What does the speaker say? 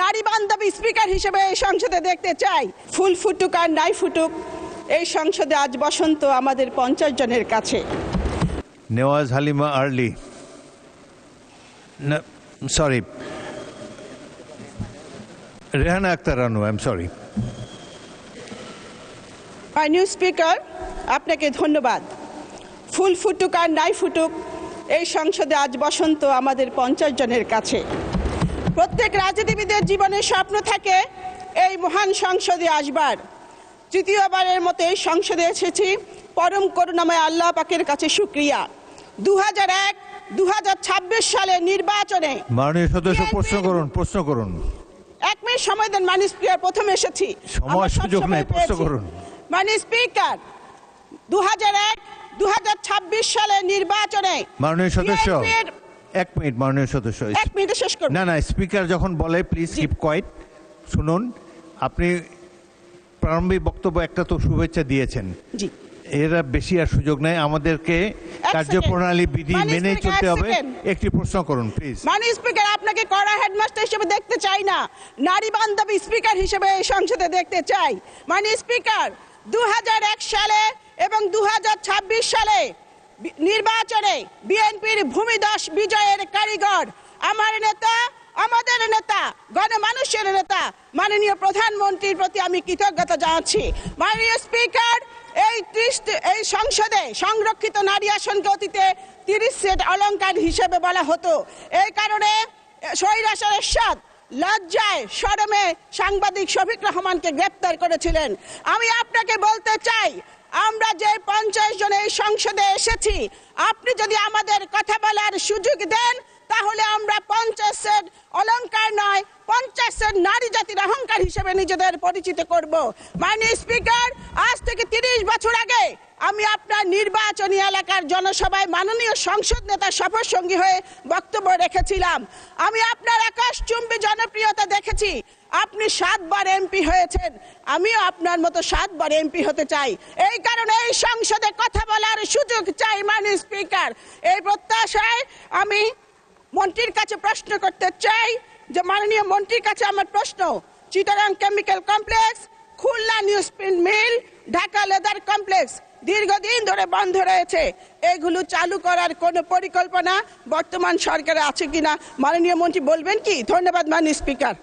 নারী বান্ধবী স্পিকার হিসেবে এই সংসদে দেখতে চাই। ফুল ফুটুক আর নাই ফুটুক, এই সংসদে আজ বসন্ত আমাদের 50 জনের কাছে। Newaz Halima Arli, sorry, Rehana Akhtar Ranu, I am sorry. মাননীয় স্পিকার, আপনাকে ধন্যবাদ। ফুল ফুটুক আর নাই ফুটুক, এই সংসদে আজ বসন্ত আমাদের 50 জনের কাছে। প্রত্যেক রাজনীতিবিদের জীবনে স্বপ্ন থাকে এই মহান সংসদে আসবার। তৃতীয়বারের মতো এই সংসদে এসেছি, পরম করুণাময় আল্লাহ পাকের কাছে শুকরিয়া। 2001-2026 সালের নির্বাচনে মাননীয় সদস্য প্রশ্ন করুন। 1 মিনিট সময় দেন মাননীয় স্পিকার। প্রথমে এসেছি, সময় সুযোগ নাই, প্রশ্ন করুন। মাননীয় স্পিকার, 2001-2026 সালের নির্বাচনে মাননীয় সদস্য 1 মিনিট, মাননীয় সদস্য 1 মিনিটে শেষ করুন। না, স্পিকার যখন বলে প্লিজ কিপ কোয়াইট। শুনুন, আপনি প্রারম্ভিক বক্তব্য একটা তো শুভেচ্ছা দিয়েছেন, জি, এরা বেশি আর সুযোগ নাই। আমাদেরকে কার্যপ্রণালী বিধি মেনেই চলতে হবে। একটি প্রশ্ন করুন প্লিজ। মাননীয় স্পিকার, আপনাকে কড়া হেডমাস্টার হিসেবে দেখতে চাই না, নারী বান্ধবী স্পিকার হিসেবে এই সংসদে দেখতে চাই। মাননীয় স্পিকার, 2001 সালে এবং 2026 সালে নির্বাচনে বিএনপির ভূমিধস বিজয়ের কারিগর আমার নেতা, আমাদের নেতা, গণমানুষের নেতা মাননীয় প্রধানমন্ত্রীর প্রতি আমি কৃতজ্ঞতা জানাচ্ছি। মাননীয় স্পিকার, এই সংসদে সংরক্ষিত নারী আসনকে অতীতে 30 সেট অলংকার হিসেবে বলা হতো। এই কারণে স্বৈরাচার এরশাদ লজ্জায় শরমে সাংবাদিক শফিক রহমানকে গ্রেপ্তার করেছিলেন। আমি আপনাকে বলতে চাই, আমরা যে 50 জন এই সংসদে এসেছি, আপনি যদি আমাদের কথা বলার সুযোগ দেন তাহলে আমরা 50 সেট অলংকার নয়, 50 সেট নারী জাতির অহংকার হিসেবে নিজেদের পরিচিত করব। মাননীয় স্পিকার, আজ থেকে 30 বছর আগে আমি আপনার নির্বাচনী এলাকার জনসভায় মাননীয় সংসদ নেতা শপথ সঙ্গী হয়ে বক্তব্য রেখেছিলাম। আমি আপনার আকাশচুম্বী জনপ্রিয়তা দেখেছি। আপনি 7 বার এমপি হয়েছেন, আমিও আপনার মতো 7 বার এমপি হতে চাই। এই কারণে এই সংসদে কথা বলার সুযোগ চাই। মাননীয় স্পিকার, এই প্রত্যাশায় আমি মন্ত্রীর কাছে প্রশ্ন করতে চাই যে মাননীয় মন্ত্রীর কাছে আমার প্রশ্ন, Chittagong chemical complex, Khulna newsprint mill, Dhaka leather complex দীর্ঘদিন ধরে বন্ধ রয়েছে, এগুলো চালু করার কোনো পরিকল্পনা বর্তমান সরকারে আছে কিনা মাননীয় মন্ত্রী বলবেন কি? ধন্যবাদ মাননীয় স্পিকার।